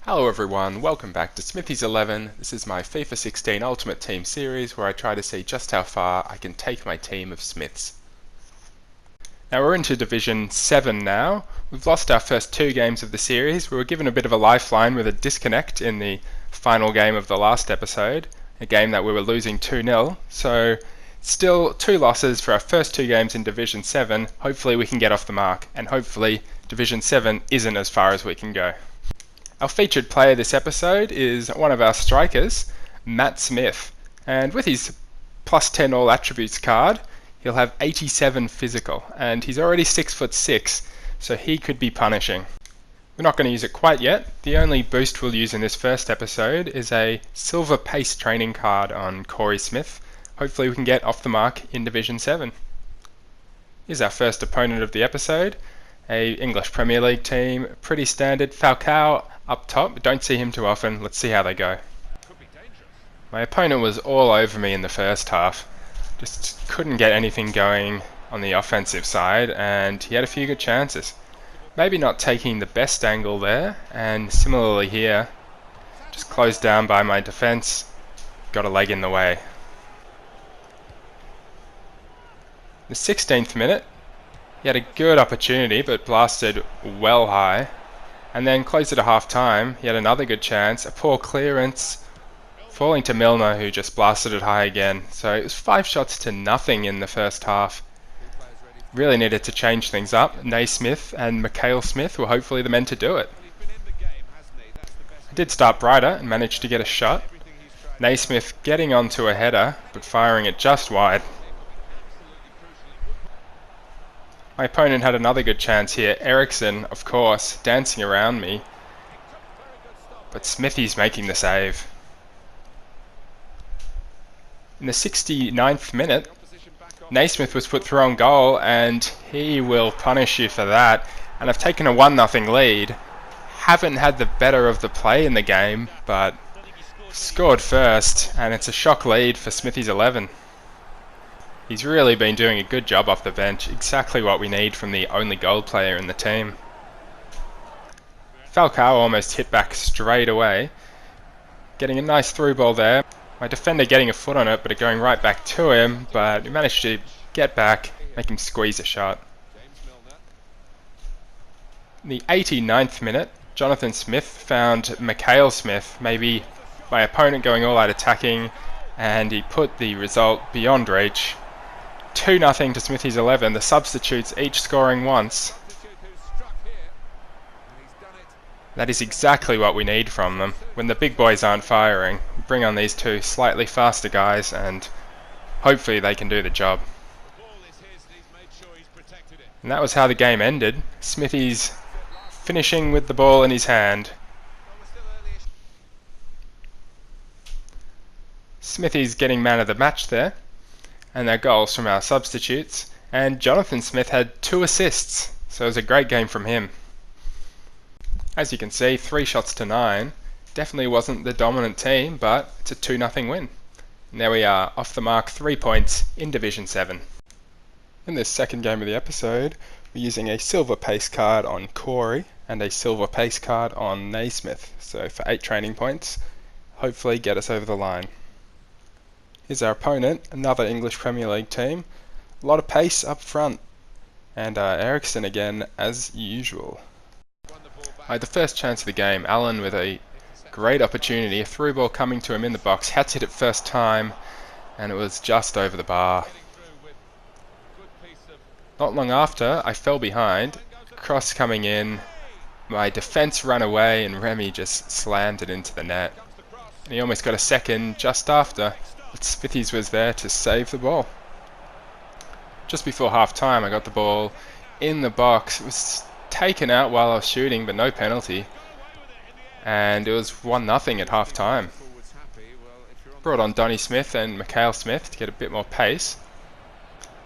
Hello everyone, welcome back to Smithies 11. This is my FIFA 16 Ultimate Team series where I try to see just how far I can take my team of Smiths. Now we're into Division 7 now. We've lost our first two games of the series. We were given a bit of a lifeline with a disconnect in the final game of the last episode, a game that we were losing 2-0. So still two losses for our first two games in Division 7. Hopefully we can get off the mark, and hopefully Division 7 isn't as far as we can go. Our featured player this episode is one of our strikers, Matt Smith, and with his plus 10 all attributes card, he'll have 87 physical, and he's already 6'6", so he could be punishing. We're not going to use it quite yet. The only boost we'll use in this first episode is a silver pace training card on Corey Smith. Hopefully we can get off the mark in Division 7. Here's our first opponent of the episode, a English Premier League team, pretty standard. Falcao up top, don't see him too often. Let's see how they go. My opponent was all over me in the first half. Just couldn't get anything going on the offensive side, and he had a few good chances. Maybe not taking the best angle there, and similarly here, just closed down by my defense, got a leg in the way. The 16th minute, he had a good opportunity but blasted well high. And then close it at half time, he had another good chance, a poor clearance, falling to Milner, who just blasted it high again. So it was 5 shots to nothing in the first half. Really needed to change things up. Naismith and Mikhail Smith were hopefully the men to do it. I did start brighter and managed to get a shot. Naismith getting onto a header, but firing it just wide. My opponent had another good chance here. Eriksson, of course, dancing around me. But Smithy's making the save. In the 69th minute, Naismith was put through on goal, and he will punish you for that. And I've taken a 1-0 lead. Haven't had the better of the play in the game, but scored first, and it's a shock lead for Smithies 11. He's really been doing a good job off the bench, exactly what we need from the only gold player in the team. Falcao almost hit back straight away, getting a nice through ball there. My defender getting a foot on it, but it going right back to him, but he managed to get back, make him squeeze a shot. In the 89th minute, Jonathan Smith found Mikhail Smith, maybe my opponent going all out attacking, and he put the result beyond reach. 2-0 to Smithies 11, the substitutes each scoring once. That is exactly what we need from them. When the big boys aren't firing, bring on these two slightly faster guys and hopefully they can do the job. And that was how the game ended. Smithies finishing with the ball in his hand. Smithies getting man of the match there. And their goals from our substitutes, and Jonathan Smith had 2 assists, so it was a great game from him. As you can see, 3 shots to 9, definitely wasn't the dominant team, but it's a 2-0 win. And there we are, off the mark, 3 points in Division 7. In this second game of the episode, we're using a silver pace card on Corey and a silver pace card on Naismith, so for 8 training points, hopefully get us over the line. Here's our opponent, another English Premier League team. A lot of pace up front. And Eriksson again, as usual. I had the first chance of the game. Allen with a great opportunity. A through ball coming to him in the box. Had to hit it first time, and it was just over the bar. Not long after, I fell behind. Cross coming in. My defence ran away, and Remy just slammed it into the net. And he almost got a second just after. But Smithies was there to save the ball. Just before half time, I got the ball in the box. It was taken out while I was shooting, but no penalty. And it was 1-0 at half time. Brought on Donny Smith and Mikhail Smith to get a bit more pace,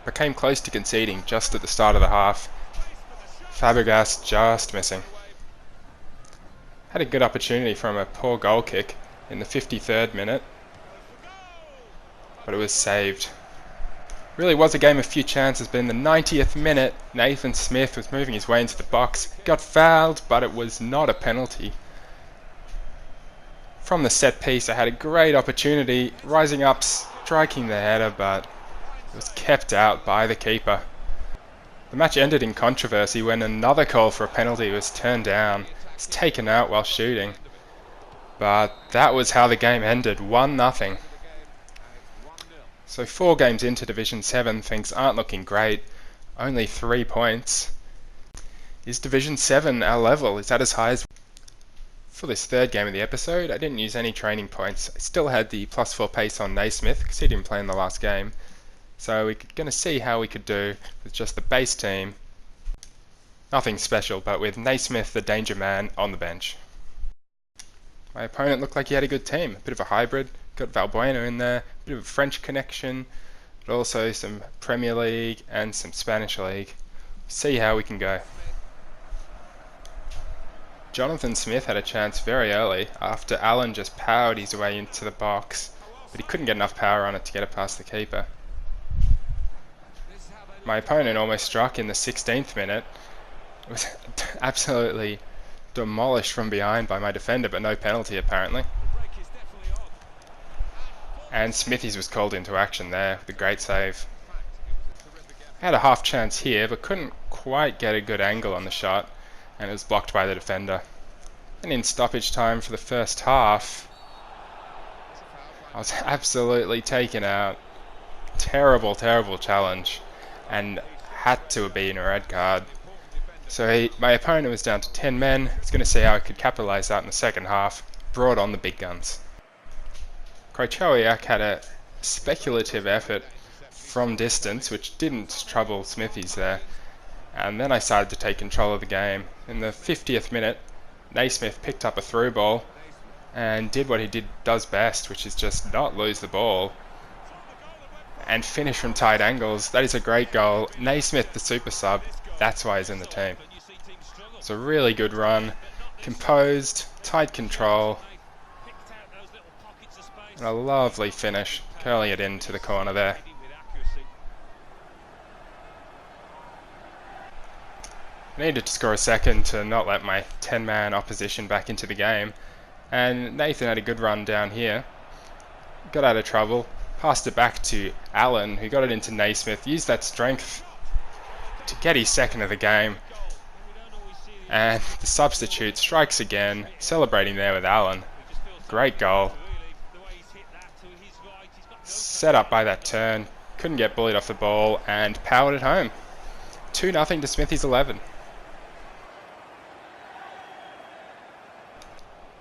but came close to conceding just at the start of the half. Fabregas just missing. Had a good opportunity from a poor goal kick in the 53rd minute. But it was saved. Really was a game of few chances, but in the 90th minute, Nathan Smith was moving his way into the box, got fouled, but it was not a penalty. From the set piece, I had a great opportunity, rising up, striking the header, but it was kept out by the keeper. The match ended in controversy when another call for a penalty was turned down. It's taken out while shooting. But that was how the game ended, 1-0. So 4 games into Division 7, things aren't looking great. Only 3 points. Is Division 7 our level? Is that as high as... For this third game of the episode, I didn't use any training points. I still had the +4 pace on Naismith because he didn't play in the last game. So we're going to see how we could do with just the base team. Nothing special, but with Naismith, the danger man, on the bench. My opponent looked like he had a good team. A bit of a hybrid. Got Valbuena in there, a bit of a French connection, but also some Premier League and some Spanish League. See how we can go. Jonathan Smith had a chance very early after Allen just powered his way into the box, but he couldn't get enough power on it to get it past the keeper. My opponent almost struck in the 16th minute. It was absolutely demolished from behind by my defender, but no penalty apparently. And Smithies was called into action there with a great save. Had a half chance here, but couldn't quite get a good angle on the shot, and it was blocked by the defender. And in stoppage time for the first half, I was absolutely taken out. Terrible, terrible challenge, and had to have been a red card. So my opponent was down to 10 men. I was going to see how I could capitalise that in the second half. Brought on the big guns. Krychowiak had a speculative effort from distance, which didn't trouble Smithies there. And then I started to take control of the game. In the 50th minute, Naismith picked up a through ball and did what he does best, which is just not lose the ball and finish from tight angles. That is a great goal. Naismith, the super sub, that's why he's in the team. It's a really good run, composed, tight control, and a lovely finish, curling it into the corner there. I needed to score a second to not let my 10-man opposition back into the game, and Nathan had a good run down here. Got out of trouble, passed it back to Allen, who got it into Naismith, used that strength to get his second of the game, and the substitute strikes again, celebrating there with Allen. Great goal. Set up by that turn, couldn't get bullied off the ball, and powered it home. 2-0 to Smithies 11.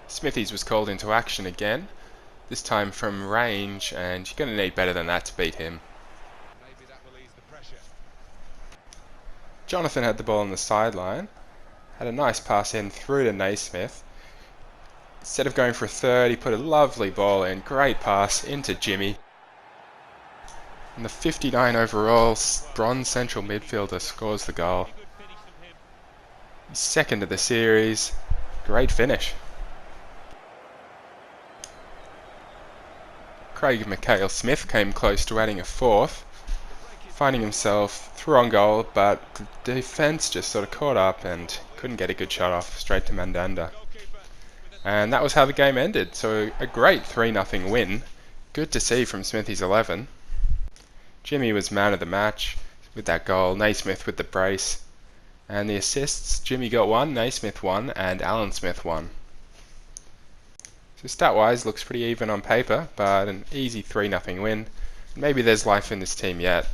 Smithies was called into action again, this time from range, and you're going to need better than that to beat him. Jonathan had the ball on the sideline, had a nice pass in through to Naismith. Instead of going for a third, he put a lovely ball in, great pass into Jimmy. And the 59 overall bronze central midfielder scores the goal. His second of the series, great finish. Craig McHale-Smith came close to adding a fourth, finding himself through on goal, but the defence just sort of caught up and couldn't get a good shot off, straight to Mandanda. And that was how the game ended, so a great 3-0 win. Good to see from Smithies 11. Jimmy was man of the match with that goal, Naismith with the brace, and the assists, Jimmy got 1, Naismith 1, and Alan Smith 1. So stat-wise, looks pretty even on paper, but an easy 3-0 win. Maybe there's life in this team yet.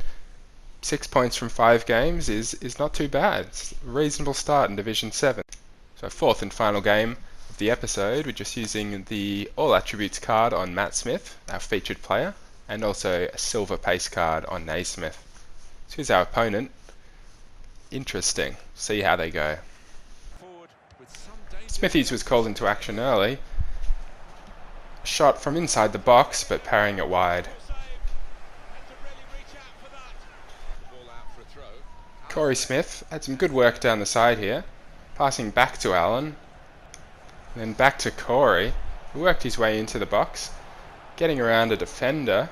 6 points from 5 games is not too bad. It's a reasonable start in Division 7. So fourth and final game of the episode, we're just using the All Attributes card on Matt Smith, our featured player, and also a silver pace card on Naismith. So here's our opponent. Interesting. See how they go. Smithies was called into action early. Shot from inside the box, but parrying it wide. Corey Smith had some good work down the side here, passing back to Allen, then back to Corey, who worked his way into the box, getting around a defender,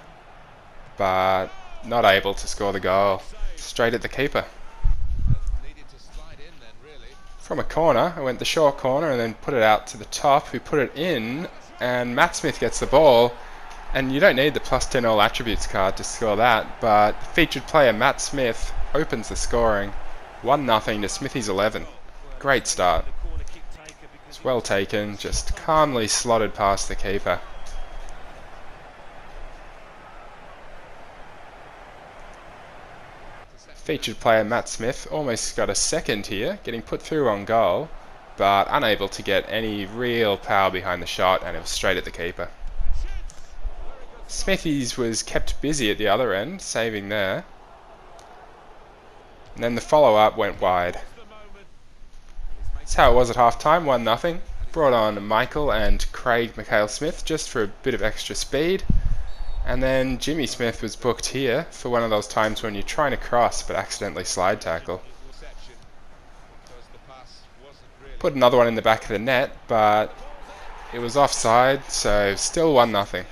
but not able to score the goal. Straight at the keeper. From a corner, I went the short corner and then put it out to the top, who put it in and Matt Smith gets the ball, and you don't need the plus 10 all attributes card to score that, but featured player Matt Smith opens the scoring, 1-0 to Smithies 11. Great start. It's well taken, just calmly slotted past the keeper. Featured player Matt Smith almost got a second here, getting put through on goal, but unable to get any real power behind the shot, and it was straight at the keeper. Smithies was kept busy at the other end, saving there. And then the follow-up went wide. That's how it was at half-time, 1-0. Brought on Michael and Craig McHale-Smith just for a bit of extra speed. And then Jimmy Smith was booked here for one of those times when you're trying to cross but accidentally slide tackle. Put another one in the back of the net, but it was offside, so still 1-0.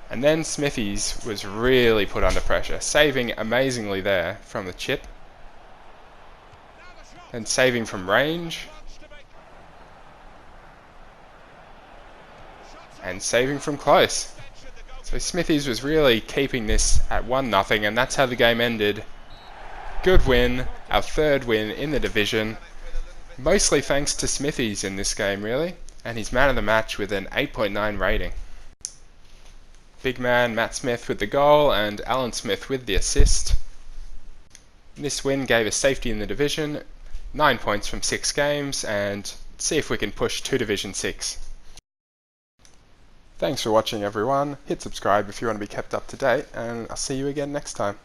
And then Smithies was really put under pressure, saving amazingly there from the chip, and saving from range, and saving from close. So Smithies was really keeping this at 1-0, and that's how the game ended. Good win, our third win in the division, mostly thanks to Smithies in this game really, and he's man of the match with an 8.9 rating. Big man Matt Smith with the goal and Alan Smith with the assist. This win gave us safety in the division, 9 points from 6 games, and see if we can push to Division 6. Thanks for watching everyone, hit subscribe if you want to be kept up to date, and I'll see you again next time.